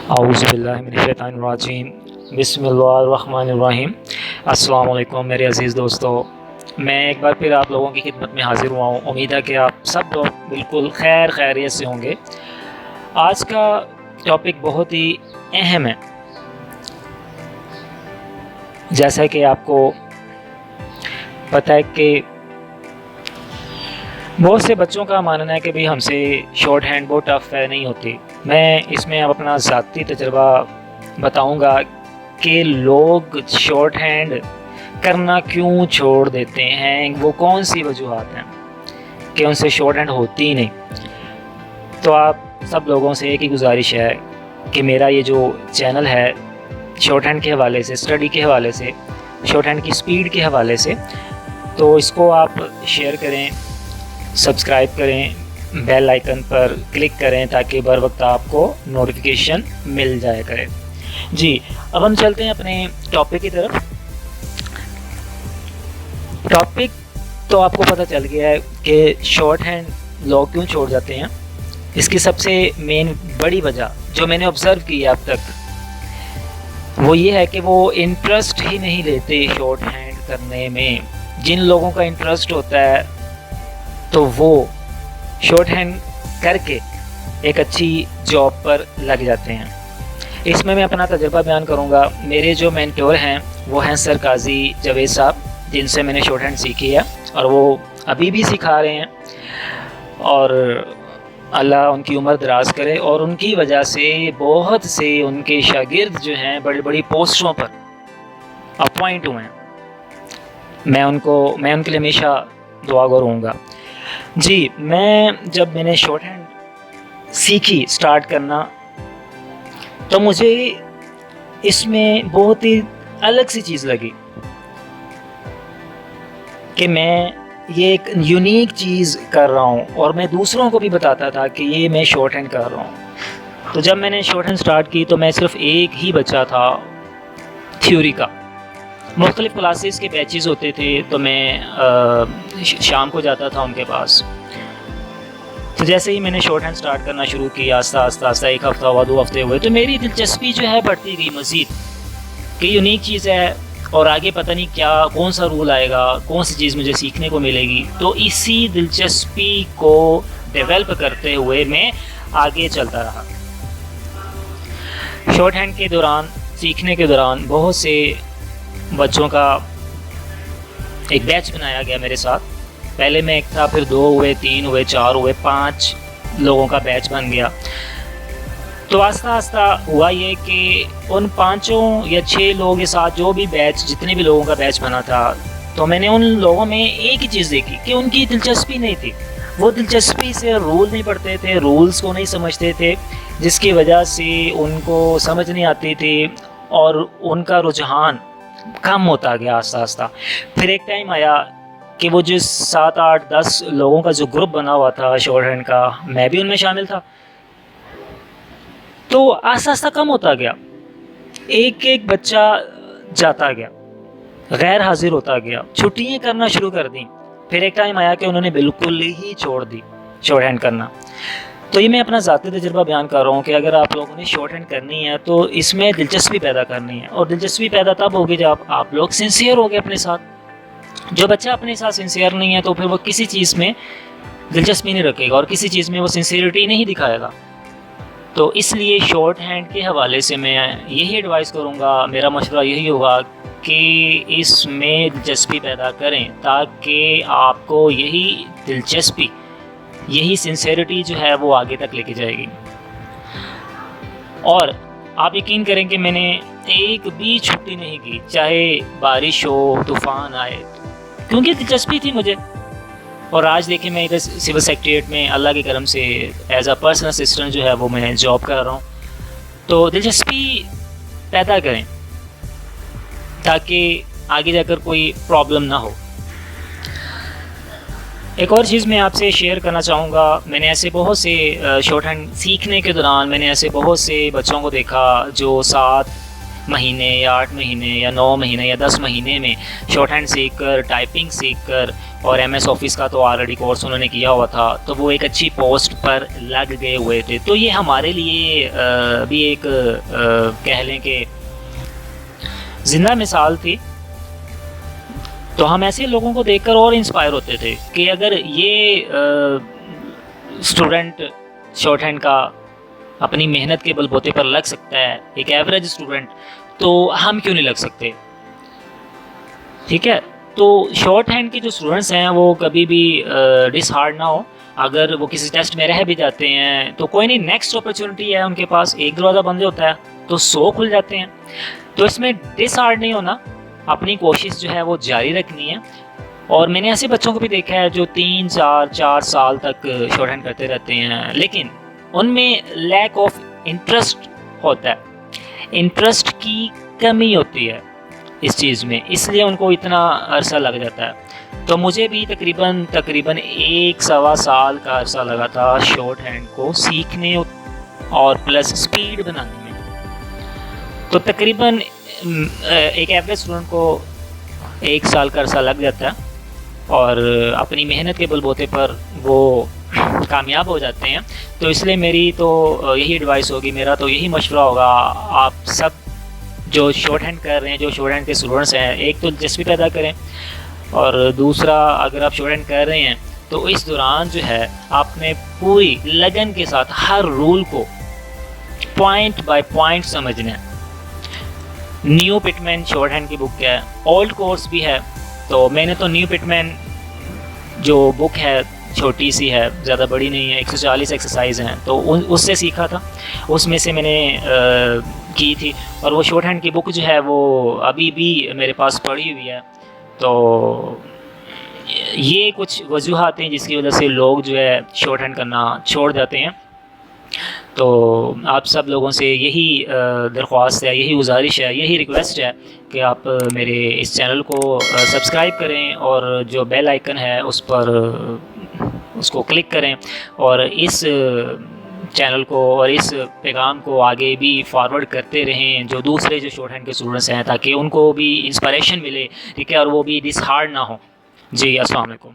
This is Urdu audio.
اعوذ باللہ من الشیطان الرجیم بسم اللہ الرحمن الرحیم۔ السلام علیکم میرے عزیز دوستو، میں ایک بار پھر آپ لوگوں کی خدمت میں حاضر ہوا ہوں۔ امید ہے کہ آپ سب لوگ بالکل خیریت سے ہوں گے۔ آج کا ٹاپک بہت ہی اہم ہے۔ جیسا کہ آپ کو پتہ ہے کہ بہت سے بچوں کا ماننا ہے کہ ہم سے شارٹ ہینڈ بہت ٹف ہے، نہیں ہوتی۔ میں اس میں اب اپنا ذاتی تجربہ بتاؤں گا کہ لوگ شارٹ ہینڈ کرنا کیوں چھوڑ دیتے ہیں، وہ کون سی وجوہات ہیں کہ ان سے شارٹ ہینڈ ہوتی ہی نہیں۔ تو آپ سب لوگوں سے ایک ہی گزارش ہے کہ میرا یہ جو چینل ہے شارٹ ہینڈ کے حوالے سے، اسٹڈی کے حوالے سے، شارٹ ہینڈ کی سپیڈ کے حوالے سے، تو اس کو آپ شیئر کریں، سبسکرائب کریں، بیل آئیکن پر کلک کریں تاکہ بر وقت آپ کو نوٹیفیکیشن مل جائے کرے۔ جی، اب ہم چلتے ہیں اپنے ٹاپک کی طرف۔ ٹاپک تو آپ کو پتہ چل گیا ہے کہ شارٹ ہینڈ لوگ کیوں چھوڑ جاتے ہیں۔ اس کی سب سے مین بڑی وجہ جو میں نے آبزرو کی ہے اب تک، وہ یہ ہے کہ وہ انٹرسٹ ہی نہیں لیتے شارٹ ہینڈ کرنے میں۔ جن لوگوں کا انٹرسٹ ہوتا ہے تو وہ شارٹ ہینڈ کر کے ایک اچھی جاب پر لگ جاتے ہیں۔ اس میں اپنا تجربہ بیان کروں گا۔ میرے جو مینٹور ہیں وہ ہیں سر قاضی جاوید صاحب، جن سے میں نے شارٹ ہینڈ سیکھی ہے اور وہ ابھی بھی سکھا رہے ہیں، اور اللہ ان کی عمر دراز کرے، اور ان کی وجہ سے بہت سے ان کے شاگرد جو ہیں بڑی بڑی پوسٹوں پر اپوائنٹ ہوئے ہیں۔ میں ان کے لیے ہمیشہ دعا گو رہوں گا۔ جی، جب میں نے شارٹ ہینڈ سیکھی اسٹارٹ کرنا، تو مجھے اس میں بہت ہی الگ سی چیز لگی کہ میں یہ ایک یونیک چیز کر رہا ہوں، اور میں دوسروں کو بھی بتاتا تھا کہ یہ میں شارٹ ہینڈ کر رہا ہوں۔ تو جب میں نے شارٹ ہینڈ اسٹارٹ کی تو میں صرف ایک ہی بچہ تھا تھیوری کا۔ مختلف کلاسز کے بیچز ہوتے تھے، تو میں شام کو جاتا تھا ان کے پاس۔ تو جیسے ہی میں نے شارٹ ہینڈ سٹارٹ کرنا شروع کیا، آہستہ ایک ہفتہ ہوا، 2 ہفتے ہوئے، تو میری دلچسپی جو ہے بڑھتی گئی مزید کہ یونیک چیز ہے، اور آگے پتہ نہیں کون سا رول آئے گا، کون سی چیز مجھے سیکھنے کو ملے گی۔ تو اسی دلچسپی کو ڈیولپ کرتے ہوئے میں آگے چلتا رہا۔ شارٹ ہینڈ کے دوران، سیکھنے کے دوران، بہت سے بچوں کا ایک بیچ بنایا گیا میرے ساتھ۔ پہلے میں ایک تھا، پھر 2 ہوئے، 3 ہوئے، 4 ہوئے، 5 لوگوں کا بیچ بن گیا۔ تو آہستہ ہوا یہ کہ ان 5 یا 6 لوگوں کے ساتھ جو بھی بیچ، جتنے بھی لوگوں کا بیچ بنا تھا، تو میں نے ان لوگوں میں ایک ہی چیز دیکھی کہ ان کی دلچسپی نہیں تھی۔ وہ دلچسپی سے رول نہیں پڑھتے تھے، رولز کو نہیں سمجھتے تھے، جس کی وجہ سے ان کو سمجھ نہیں آتی تھی، اور ان کا رجحان کم ہوتا گیا آہستہ۔ پھر ایک ٹائم آیا کہ وہ جو 7، 8، 10 لوگوں کا جو گروپ بنا ہوا تھا شارٹ ہینڈ کا، میں بھی ان میں شامل تھا، تو آہستہ کم ہوتا گیا۔ ایک بچہ جاتا گیا، غیر حاضر ہوتا گیا، چھٹیاں کرنا شروع کر دیں۔ پھر ایک ٹائم آیا کہ انہوں نے بالکل ہی چھوڑ دی شارٹ ہینڈ کرنا۔ تو یہ میں اپنا ذاتی تجربہ بیان کر رہا ہوں کہ اگر آپ لوگوں نے شارٹ ہینڈ کرنی ہے تو اس میں دلچسپی پیدا کرنی ہے، اور دلچسپی پیدا تب ہوگی جب آپ لوگ سنسیئر ہو گے اپنے ساتھ۔ جو بچہ اپنے ساتھ سنسیئر نہیں ہے تو پھر وہ کسی چیز میں دلچسپی نہیں رکھے گا، اور کسی چیز میں وہ سنسیئرٹی نہیں دکھائے گا۔ تو اس لیے شارٹ ہینڈ کے حوالے سے میں یہی ایڈوائز کروں گا، میرا مشورہ یہی ہوگا کہ اس میں دلچسپی پیدا کریں، تاکہ آپ کو یہی دلچسپی، یہی سنسیئرٹی جو ہے وہ آگے تک لے کے جائے گی۔ اور آپ یقین کریں کہ میں نے ایک بھی چھٹی نہیں کی، چاہے بارش ہو، طوفان آئے، کیونکہ دلچسپی تھی مجھے۔ اور آج دیکھیں میں ادھر سول سیکریٹریٹ میں اللہ کے کرم سے ایز اے پرسنل اسسٹنٹ جو ہے وہ میں جاب کر رہا ہوں۔ تو دلچسپی پیدا کریں تاکہ آگے جا کر کوئی پرابلم نہ ہو۔ ایک اور چیز میں آپ سے شیئر کرنا چاہوں گا، میں نے ایسے بہت سے شارٹ ہینڈ سیکھنے کے دوران میں نے ایسے بہت سے بچوں کو دیکھا جو 7 مہینے یا 8 مہینے یا 9 مہینے یا 10 مہینے میں شارٹ ہینڈ سیکھ کر، ٹائپنگ سیکھ کر، اور ایم ایس آفس کا تو آلریڈی کورس انہوں نے کیا ہوا تھا، تو وہ ایک اچھی پوسٹ پر لگ گئے ہوئے تھے. تو یہ ہمارے لیے بھی ایک کہہ لیں کہ زندہ مثال تھی. تو ہم ایسے لوگوں کو دیکھ کر اور انسپائر ہوتے تھے کہ اگر یہ اسٹوڈنٹ شارٹ ہینڈ کا اپنی محنت کے بل بوتے پر لگ سکتا ہے، ایک ایوریج اسٹوڈنٹ، تو ہم کیوں نہیں لگ سکتے؟ ٹھیک ہے. تو شارٹ ہینڈ کے جو اسٹوڈنٹس ہیں وہ کبھی بھی ڈس ہارڈ نہ ہو. اگر وہ کسی ٹیسٹ میں رہ بھی جاتے ہیں تو کوئی نہیں، نیکسٹ اپرچونٹی ہے ان کے پاس. ایک دروازہ بند ہوتا ہے تو 100 کھل جاتے ہیں. تو اس میں ڈس ہارڈ نہیں ہونا، اپنی کوشش جو ہے وہ جاری رکھنی ہے. اور میں نے ایسے بچوں کو بھی دیکھا ہے جو 3-4 سال تک شارٹ ہینڈ کرتے رہتے ہیں، لیکن ان میں لیک آف انٹرسٹ ہوتا ہے، انٹرسٹ کی کمی ہوتی ہے اس چیز میں، اس لیے ان کو اتنا عرصہ لگ جاتا ہے. تو مجھے بھی تقریباً 1-1.25 سال کا عرصہ لگا تھا شارٹ ہینڈ کو سیکھنے اور پلس سپیڈ بنانے میں. تو تقریباً ایک ایوریج اسٹوڈنٹ کو 1 سال کا عرصہ لگ جاتا ہے، اور اپنی محنت کے بل بوتے پر وہ کامیاب ہو جاتے ہیں. تو اس لیے میری تو یہی ایڈوائس ہوگی، میرا تو یہی مشورہ ہوگا، آپ سب جو شارٹ ہینڈ کر رہے ہیں، جو شارٹ ہینڈ کے اسٹوڈنٹس ہیں، ایک تو دلچسپی پیدا کریں، اور دوسرا اگر آپ شارٹ ہینڈ کر رہے ہیں تو اس دوران جو ہے آپ نے پوری لگن کے ساتھ ہر رول کو پوائنٹ بائی پوائنٹ سمجھنا ہے. نیو پٹمین شارٹ ہینڈ کی بک ہے، اولڈ کورس بھی ہے. تو میں نے تو نیو پٹمین جو بک ہے چھوٹی سی ہے، زیادہ بڑی نہیں ہے، 140 ایکسرسائز ہیں، تو اس سے سیکھا تھا، اس میں سے میں نے کی تھی. اور وہ شارٹ ہینڈ کی بک جو ہے وہ ابھی بھی میرے پاس پڑی ہوئی ہے. تو یہ کچھ وجوہات ہیں جس کی وجہ سے لوگ جو ہے شارٹ ہینڈ کرنا چھوڑ جاتے ہیں. تو آپ سب لوگوں سے یہی درخواست ہے، یہی گزارش ہے، یہی ریکویسٹ ہے کہ آپ میرے اس چینل کو سبسکرائب کریں، اور جو بیل آئیکن ہے اس کو کلک کریں، اور اس چینل کو اور اس پیغام کو آگے بھی فارورڈ کرتے رہیں جو دوسرے جو شارٹ ہینڈ کے اسٹوڈنٹس ہیں، تاکہ ان کو بھی انسپائریشن ملے، ٹھیک ہے، اور وہ بھی ڈس ہارڈ نہ ہوں. جی السلام علیکم.